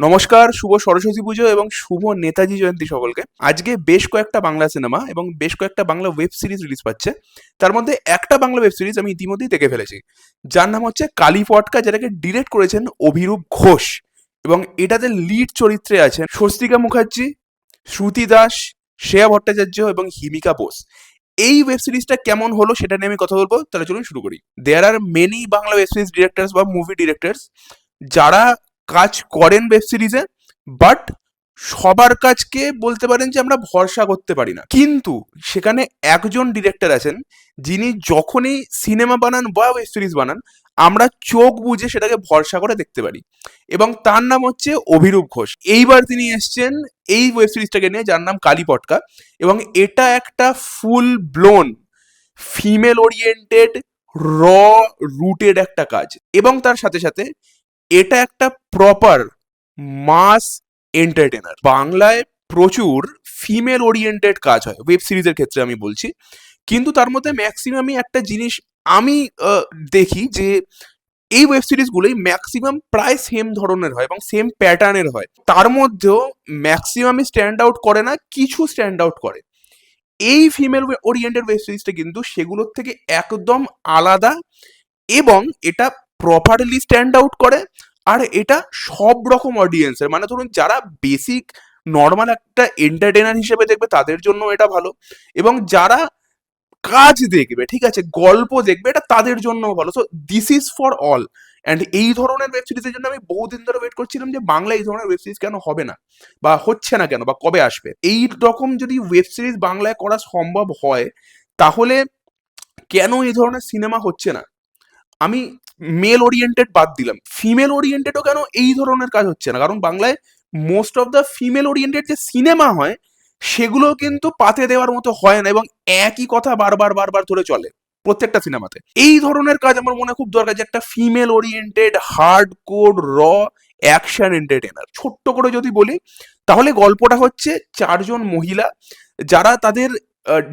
নমস্কার, শুভ সরস্বতী পুজো এবং শুভ নেতাজি জয়ন্তী সকলকে। আজকে বেশ কয়েকটা বাংলা সিনেমা এবং বেশ কয়েকটা বাংলা ওয়েব সিরিজ রিলিজ পাচ্ছে। তার মধ্যে একটা বাংলা ওয়েব সিরিজ আমি ইতিমধ্যেই দেখে ফেলেছি, যার নাম হচ্ছে কালী পটকা, যেটাকে ডিরেক্ট করেছেন অভিরূপ ঘোষ। এবং এটাতে লিড চরিত্রে আছেন স্বস্তিকা মুখার্জি, শ্রুতি দাস, শ্রেয়া ভট্টাচার্য এবং হিমিকা বোস। এই ওয়েব সিরিজটা কেমন হলো সেটা নিয়ে আমি কথা বলবো, তাহলে চলুন শুরু করি। There are many Bangla web series directors বা মুভি ডিরেক্টরস যারা কাজ করেন ওয়েব সিরিজে, বাট সবার কাজকে বলতে পারেন যে আমরা ভরসা করতে পারি না। কিন্তু সেখানে একজন ডিরেক্টর আছেন যিনি যখনই সিনেমা বানান বা ওয়েব সিরিজ বানান আমরা চোখ বুজে সেটাকে ভরসা করে দেখতে পারি, এবং তার নাম হচ্ছে অভিরূপ ঘোষ। এইবার তিনি এসছেন এই ওয়েব সিরিজটাকে নিয়ে, যার নাম কালী পটকা। এবং এটা একটা ফুল ব্লোন ফিমেল ওরিয়েন্টেড, র রুটেড একটা কাজ, এবং তার সাথে সাথে এটা একটা প্রপার মাস এন্টারটেনার। বাংলায় প্রচুর ফিমেল ওরিয়েন্টেড কাজ হয় ওয়েব সিরিজের ক্ষেত্রে আমি বলছি, কিন্তু তার মধ্যে ম্যাক্সিমামই একটা জিনিস আমি দেখি যে এই ওয়েব সিরিজগুলোই ম্যাক্সিমাম প্রায় সেম ধরনের হয় এবং সেম প্যাটার্নের হয়। তার মধ্যেও ম্যাক্সিমামই স্ট্যান্ড আউট করে না, কিছু স্ট্যান্ড আউট করে। এই ফিমেল ওরিয়েন্টেড ওয়েব সিরিজটা কিন্তু সেগুলোর থেকে একদম আলাদা, এবং এটা প্রপারলি স্ট্যান্ড আউট করে। আর এটা সব রকম অডিয়েন্সের, মানে ধরুন যারা বেসিক নর্মাল একটা এন্টারটেনার হিসেবে দেখবে তাদের জন্য এটা ভালো, এবং যারা কাজ দেখবে, ঠিক আছে, গল্প দেখবে, এটা তাদের জন্য ভালো। So this is for all. And এই ধরনের ওয়েব সিরিজের জন্য আমি বহুদিন ধরে ওয়েট করছিলাম যে বাংলা এই ধরনের ওয়েব সিরিজ কেন হবে না, বা হচ্ছে না কেন, বা কবে আসবে। এই রকম যদি ওয়েব সিরিজ বাংলায় করা সম্ভব হয়, তাহলে কেন এই ধরনের সিনেমা হচ্ছে না? আমি মেল ওরিয়েন্টেড বাদ দিলাম, ফিমেল ওরিয়েন্টেডও কেন এই ধরনের কাজ হচ্ছে না? কারণ বাংলায় most of the female oriented যে সিনেমা হয় সেগুলো কিন্তু পাতে দেওয়ার মতো হয় না, এবং একই কথা বারবার বারবার ধরে চলে প্রত্যেকটা সিনেমাতে। এই ধরনের কাজ আমার মনে খুব দরকার, যে একটা ফিমেল ওরিয়েন্টেড হার্ড কোড র অ্যাকশন এন্টারটেনার। ছোট্ট করে যদি বলি, তাহলে গল্পটা হচ্ছে চারজন মহিলা যারা তাদের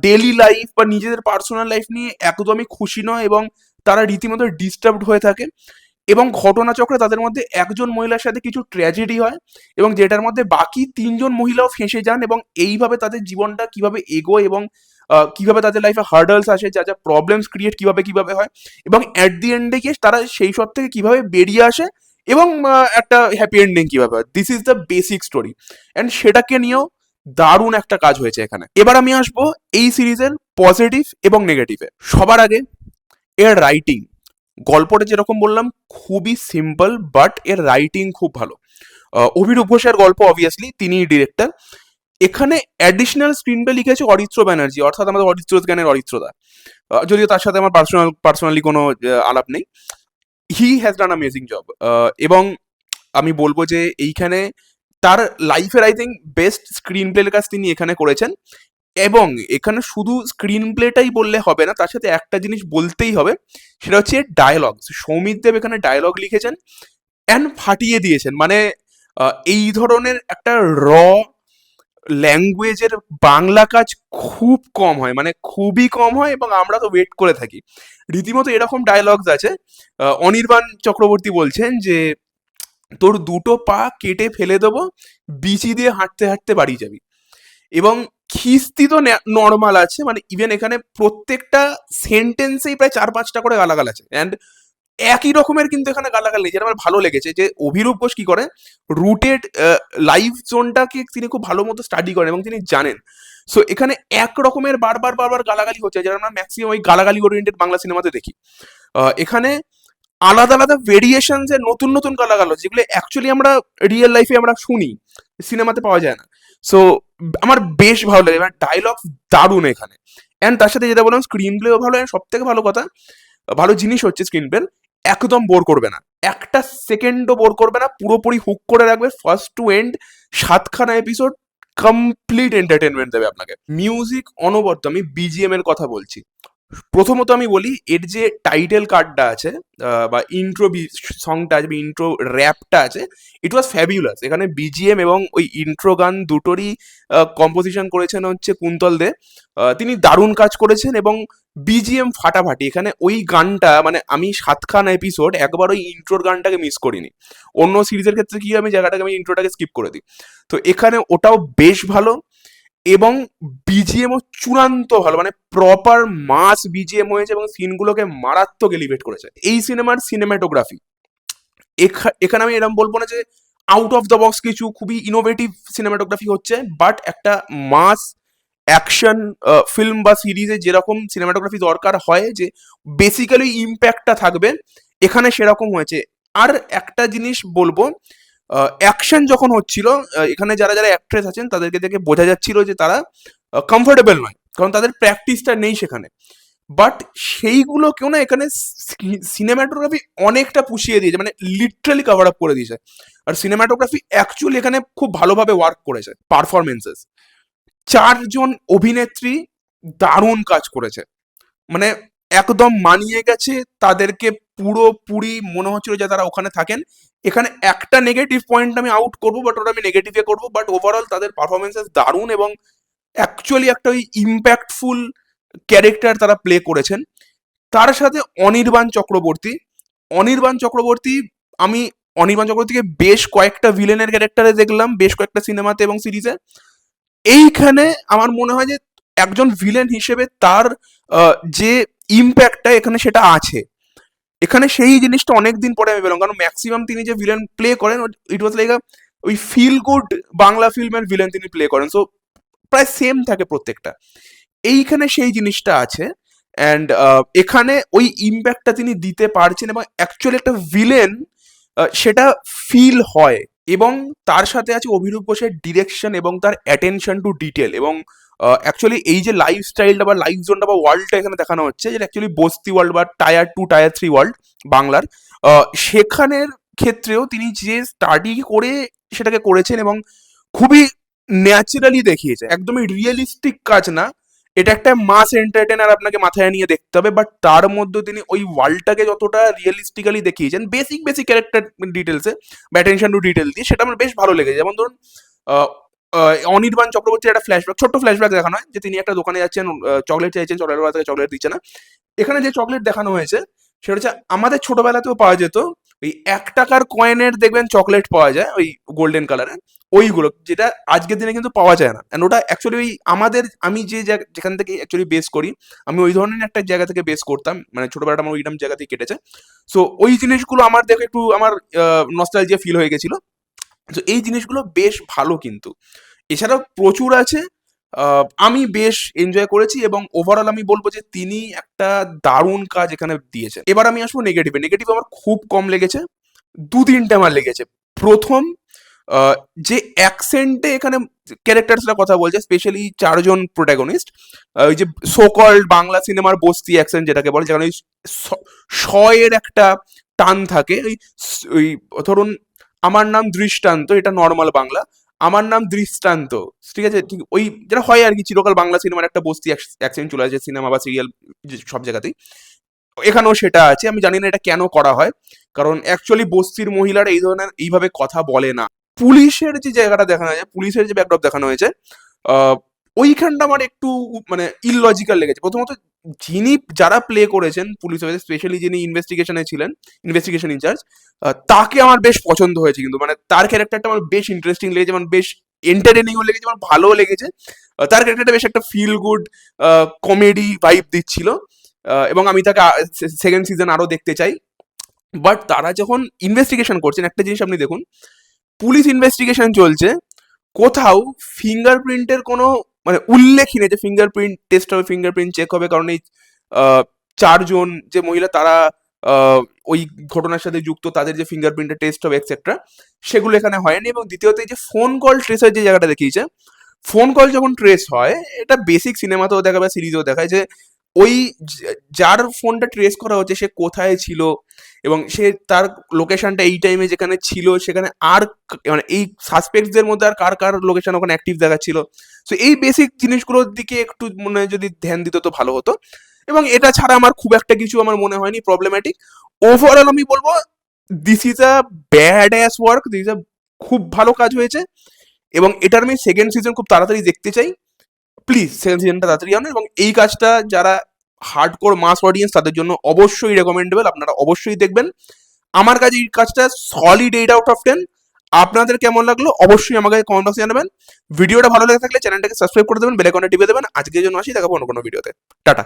ডেলি লাইফ বা নিজেদের পার্সোনাল লাইফ নিয়ে একদমই খুশি নয়, এবং তারা রীতিমতো ডিস্টার্বড হয়ে থাকে। এবং ঘটনাচক্রে তাদের মধ্যে একজন মহিলার সাথে কিছু ট্র্যাজেডি হয়, এবং যেটার মধ্যে বাকি তিনজন মহিলাও ফেঁসে যান, এবং এইভাবে তাদের জীবনটা কিভাবে এগোয়, এবং কিভাবে তাদের লাইফে হার্ডলস আসে, যা যা প্রবলেমস ক্রিয়েট কিভাবে কিভাবে হয়, এবং অ্যাট দি এন্ডে গিয়ে তারা সেই সব থেকে কিভাবে বেরিয়ে আসে, এবং একটা হ্যাপি এন্ডিং কিভাবে হয়। This is the basic story, and সেটাকে নিয়েও দারুণ একটা কাজ হয়েছে এখানে। এবার আমি আসবো এই সিরিজের পজিটিভ এবং নেগেটিভে। সবার আগে এর রাইটিং। গল্পটা যেরকম বললাম খুবই সিম্পল, বাট এর রাইটিং খুব ভালো। অভিরূপ ঘোষের গল্প, অবভিয়াসলি তিনি ডিরেক্টর। এখানে অ্যাডিশনাল স্ক্রিন প্লে লিখেছে অরিত্র ব্যানার্জি, অর্থাৎ আমাদের অরিত্র জ্ঞানের অরিত্রদা। যদিও তার সাথে আমার পার্সোনালি কোনো আলাপ নেই। He has done amazing job. এবং আমি বলবো যে এইখানে তার লাইফের আই থিঙ্ক বেস্ট স্ক্রিন প্লের কাজ তিনি এখানে করেছেন। এবং এখানে শুধু স্ক্রিন প্লেটাই বললে হবে না, তার সাথে একটা জিনিস বলতেই হবে, সেটা হচ্ছে ডায়লগ। সৌমিত দেব এখানে ডায়লগ লিখেছেন অ্যান্ড ফাটিয়ে দিয়েছেন। মানে এই ধরনের একটা র ল্যাঙ্গুয়েজের বাংলা কাজ খুব কম হয়, মানে খুবই কম হয়, এবং আমরা তো ওয়েট করে থাকি। রীতিমতো এরকম ডায়লগস আছে। অনির্বাণ চক্রবর্তী বলছেন যে তোর দুটো পা কেটে ফেলে দেবো, বিচি দিয়ে হাঁটতে হাঁটতে বাড়ি যাবি। এবং খিস্তি তো নর্মাল আছে, মানে ইভেন এখানে প্রত্যেকটা সেন্টেন্সেই প্রায় 4-5টা করে গালাগাল আছে, অ্যান্ড একই রকমের কিন্তু এখানে গালাগাল নেই, যেটা আমার ভালো লেগেছে। যে অভিরূপ ঘোষ কি করে, রুটেড লাইফ জোনটাকে তিনি খুব ভালো মতো স্টাডি করেন এবং তিনি জানেন। সো এখানে এক রকমের বারবার বারবার গালাগালি হচ্ছে, যেটা আমরা ম্যাক্সিমাম ওই গালাগালি ওরিয়েন্টেড বাংলা সিনেমাতে দেখি। এখানে আলাদা আলাদা ভেরিয়েশনস এর নতুন নতুন গালাগাল হচ্ছে, যেগুলো অ্যাকচুয়ালি আমরা রিয়েল লাইফে আমরা শুনি, সিনেমাতে পাওয়া যায় না। সো আমার বেশ ভালো লাগে, মানে ডায়লগ দারুণ এখানে। অ্যান্ড তার সাথে যেটা বললাম, স্ক্রিন প্লেও ভালো। অ্যান্ড সব থেকে ভালো কথা, ভালো জিনিস হচ্ছে স্ক্রিন প্লে একদম বোর করবে না, একটা সেকেন্ডও বোর করবে না, পুরোপুরি হুক করে রাখবে ফার্স্ট টু এন্ড। 7খানা এপিসোড কমপ্লিট এন্টারটেনমেন্ট দেবে আপনাকে। মিউজিক অনবদ্য, আমি বিজিএম এর কথা বলছি। প্রথমত আমি বলি, এর যে টাইটেল কার্ডটা আছে বা ইন্ট্রো সংটা আছে, ইন্ট্রো র্যাপটা আছে, ইট ওয়াজ ফ্যাবিউলাস। এখানে বিজিএম এবং ওই ইন্ট্রো গান দুটোরই কম্পোজিশন করেছেন হচ্ছে কুন্তল দে। তিনি দারুণ কাজ করেছেন, এবং বিজিএম ফাটাফাটি। এখানে ওই গানটা মানে আমি 7খানা এপিসোড একবার ওই ইন্ট্রোর গানটাকে মিস করিনি। অন্য সিরিজের ক্ষেত্রে কি হয়, আমি জায়গাটাকে আমি ইন্ট্রোটাকে স্কিপ করে দিই। তো এখানে ওটাও বেশ ভালো এবং বিজিএমও চূড়ান্ত ভালো, মানে প্রপার মাস বিজিএম হয়েছে এবং সিনগুলোকে মারাত্মক এলিভেট করেছে। এই সিনেমার সিনেমাটোগ্রাফি, এখানে আমি এরকম বলবো না যে আউট অফ দ্য বক্স কিছু খুবই ইনোভেটিভ সিনেমাটোগ্রাফি হচ্ছে, বাট একটা মাস অ্যাকশন ফিল্ম বা সিরিজে যেরকম সিনেমাটোগ্রাফি দরকার হয় যে বেসিক্যালি ইম্প্যাক্টটা থাকবে, এখানে সেরকম হয়েছে। আর একটা জিনিস বলবো, অ্যাকশন যখন হচ্ছিল, এখানে যারা যারা অ্যাক্ট্রেস আছেন তাদেরকে দেখে বোঝা যাচ্ছিল যে তারা কমফোর্টেবল নয়, কারণ তাদের প্র্যাকটিসটা নেই সেখানে। বাট সেইগুলোকেও না এখানে সিনেমাটোগ্রাফি অনেকটা পুষিয়ে দিয়েছে, মানে লিটারালি কভার আপ করে দিয়েছে। আর সিনেমাটোগ্রাফি অ্যাকচুয়ালি এখানে খুব ভালোভাবে ওয়ার্ক করেছে। পারফরমেন্সেস, 4জন অভিনেত্রী দারুণ কাজ করেছে, মানে একদম মানিয়ে গেছে তাদেরকে, পুরোপুরি মনে হচ্ছিল যে তারা ওখানে থাকেন। এখানে একটা নেগেটিভ পয়েন্ট আমি আউট করবো, বাট ওটা আমি নেগেটিভে করবো, বাট ওভারঅল তাদের পারফরমেন্সেস দারুণ এবং অ্যাকচুয়ালি একটা ওই ইম্প্যাক্টফুল ক্যারেক্টার তারা প্লে করেছেন। তার সাথে অনির্বাণ চক্রবর্তী, অনির্বাণ চক্রবর্তী আমি অনির্বাণ চক্রবর্তীকে বেশ কয়েকটা ভিলেনের ক্যারেক্টারে দেখলাম, বেশ কয়েকটা সিনেমাতে এবং সিরিজে। এইখানে আমার মনে হয় যে একজন ভিলেন হিসেবে তার যে ইম্প্যাক্টটা এখানে সেটা আছে। এখানে সেই জিনিসটা অনেকদিন পরে আমি পেলাম, কারণ ম্যাক্সিমাম তিনি যে ভিলেন প্লে করেন ইট ওয়াজ লাইক ওই ফিল গুড বাংলা ফিল্মের ভিলেন তিনি প্লে করেন, সো প্রায় সেম থাকে প্রত্যেকটা। এইখানে সেই জিনিসটা আছে। অ্যান্ড এখানে ওই ইম্প্যাক্টটা তিনি দিতে পারছেন এবং অ্যাকচুয়ালি একটা ভিলেন সেটা ফিল হয়। এবং তার সাথে আছে অভিরূপ ঘোষের ডিরেকশন এবং তার অ্যাটেনশন টু ডিটেল, এবং অ্যাকচুয়ালি এই যে লাইফস্টাইলটা বা লাইফ জোনটা বা ওয়ার্ল্ডটা এখানে দেখানো হচ্ছে, যেটা অ্যাকচুয়ালি বস্তি ওয়ার্ল্ড বা টায়ার 2 টায়ার 3 ওয়ার্ল্ড বাংলার, সেখানের ক্ষেত্রেও তিনি যে স্টাডি করে সেটাকে করেছেন এবং খুবই ন্যাচারালি দেখিয়েছে, একদমই রিয়েলিস্টিক কাজ না। এটা একটা মাস এন্টারটেনার আপনাকে মাথায় নিয়ে দেখতে হবে, বাট তার মধ্যে তিনি ওই ওয়ার্ল্ডটাকে যতটা রিয়েলিস্টিক্যালি দেখিয়েছেন বেসিক বেসিক ক্যারেক্টার ডিটেলসে বা অ্যাটেনশন টু ডিটেল দিয়ে, সেটা আমার বেশ ভালো লেগেছে। যেমন ধরুন আহ, অনির্বাণ চক্রবর্তীর একটা ফ্ল্যাশব্যাক, ছোট্ট ফ্ল্যাশব্যাক দেখানো হয় যে তিনি একটা দোকানে যাচ্ছেন, চকলেট চাইছেন, চকলেট থেকে চকলেট দিচ্ছে না। এখানে যে চকলেট দেখানো হয়েছে সেটা হচ্ছে আমাদের ছোটবেলাতেও পাওয়া যেত, ওই 1 টাকার কয়েনের দেখবেন চকলেট পাওয়া যায় ওই গোল্ডেন কালারের, ওইগুলো যেটা আজকের দিনে কিন্তু পাওয়া যায় না। অ্যান্ড ওটা অ্যাকচুয়ালি ওই আমাদের, আমি যে যেখান থেকে অ্যাকচুয়ালি বেস করি, আমি ওই ধরনের একটা জায়গা থেকে বেস করতাম, মানে ছোটবেলাটা আমার ওইরকম জায়গা থেকে কেটেছে। সো ওই জিনিসগুলো আমার দেখে একটু আমার নস্টালজিয়া ফিল হয়ে গেছিল। তো এই জিনিসগুলো বেশ ভালো কিন্তু। এছাড়াও প্রচুর আছে, আমি বেশ এনজয় করেছি এবং ওভারঅল আমি বলবো যে তিনি একটা দারুণ কাজ এখানে দিয়েছেন। এবার আমি আসবো নেগেটিভে। নেগেটিভ আমার খুব কম লেগেছে, 2-3টে আমার লেগেছে। প্রথম, আহ, যে অ্যাকসেন্টে এখানে ক্যারেক্টার্সরা কথা বলছে, স্পেশালি 4জন প্রোটাগনিস্ট, ওই যে সোকল্ড বাংলা সিনেমার বস্তি অ্যাকসেন্ট যেটাকে বলে, যেখানে ওই স এর একটা টান থাকে, ওই ধরুন আমার নাম দৃষ্টান্ত, এটা নর্মাল বাংলা, আমার নাম দৃষ্টান্ত, ঠিক আছে, ঠিক ওই যেটা হয় আর কি, চিরকাল বাংলা সিনেমার একটা বস্তি অ্যাকসেন্ট চলে আসে সিনেমা বা সিরিয়াল সব জায়গাতেই, এখানেও সেটা আছে। আমি জানি না এটা কেন করা হয়, কারণ অ্যাকচুয়ালি বস্তির মহিলারা এই ধরনের এইভাবে কথা বলে না। পুলিশের যে জায়গাটা দেখানো হয়েছে, পুলিশের যে ব্যাকড্রপ দেখানো হয়েছে, আহ, ওইখানটা আমার একটু মানে ইললজিক্যাল লেগেছে। প্রথমত যিনি যারা প্লে করেছেন পুলিশ অফিসার, স্পেশালি যিনি ইনভেস্টিগেশনে ছিলেন, ইনভেস্টিগেশন ইনচার্জ, তাকে আমার বেশ পছন্দ হয়েছে কিন্তু, মানে তার ক্যারেক্টারটা আমার বেশ ইন্টারেস্টিং লেগেছে, মানে বেশ এন্টারটেনিংও লেগেছে, আমার ভালোও লেগেছে। তার ক্যারেক্টারটা বেশ একটা ফিল গুড কমেডি ভাইব দিচ্ছিল, এবং আমি তাকে সেকেন্ড সিজন আরো দেখতে চাই। বাট তারা যখন ইনভেস্টিগেশন করছেন, একটা জিনিস আপনি দেখুন, পুলিশ ইনভেস্টিগেশন চলছে, কোথাও ফিঙ্গারপ্রিন্টের কোনো মানে উল্লেখই নেই যে ফিঙ্গারপ্রিন্ট টেস্ট হবে, ফিঙ্গারপ্রিন্ট চেক হবে, কারণ এই আহ, 4জন যে মহিলা তারা ওই ঘটনার সাথে যুক্ত, তাদের যে ফিঙ্গারপ্রিন্টের টেস্ট হবে এক্সেট্রা, সেগুলো এখানে হয়নি। এবং দ্বিতীয়ত এই যে ফোন কল ট্রেসের যে জায়গাটা দেখিয়েছে, ফোন কল যখন ট্রেস হয়, এটা বেসিক সিনেমাতেও দেখা বা সিরিজেও দেখায় যে ওই যার ফোনটা ট্রেস করা হচ্ছে সে কোথায় ছিল এবং সে তার লোকেশনটা এই টাইমে যেখানে ছিল সেখানে আর মানে এই সাসপেক্টসদের মধ্যে আর কার কার লোকেশন ওখানে অ্যাক্টিভ দেখাচ্ছিল। সো এই বেসিক জিনিসগুলোর দিকে একটু মনে হয় যদি ধ্যান দিত তো ভালো হতো। এবং এটা ছাড়া আমার খুব একটা কিছু আমার মনে হয়নি প্রবলেম্যাটিক। ওভারঅল আমি বলবো this is a bad ass work, this is a খুব ভালো কাজ হয়েছে এবং এটার আমি সেকেন্ড সিজন খুব তাড়াতাড়ি দেখতে চাই। প্লিজ সেকেন্ড সিজনটা তাড়াতাড়ি আনো এবং এই কাজটা যারা হার্ডকোর মাস অডিয়েন্স তাদের জন্য অবশ্যই রেকমেন্ডেবল, আপনারা অবশ্যই দেখবেন। আমার কাছে এই কাজটা সলিড 8/10। আপনাদের কেমন লাগলো অবশ্যই আমাকে কমেন্ট বক্সে জানাবেন। ভিডিওটা ভালো লেগে থাকলে চ্যানেলটাকে সাবস্ক্রাইব করে দেবেন, বেল আইকনটা টিপে দেবেন। আজকের জন্য আসি, দেখাবো অন্য কোনো ভিডিওতে। টাটা।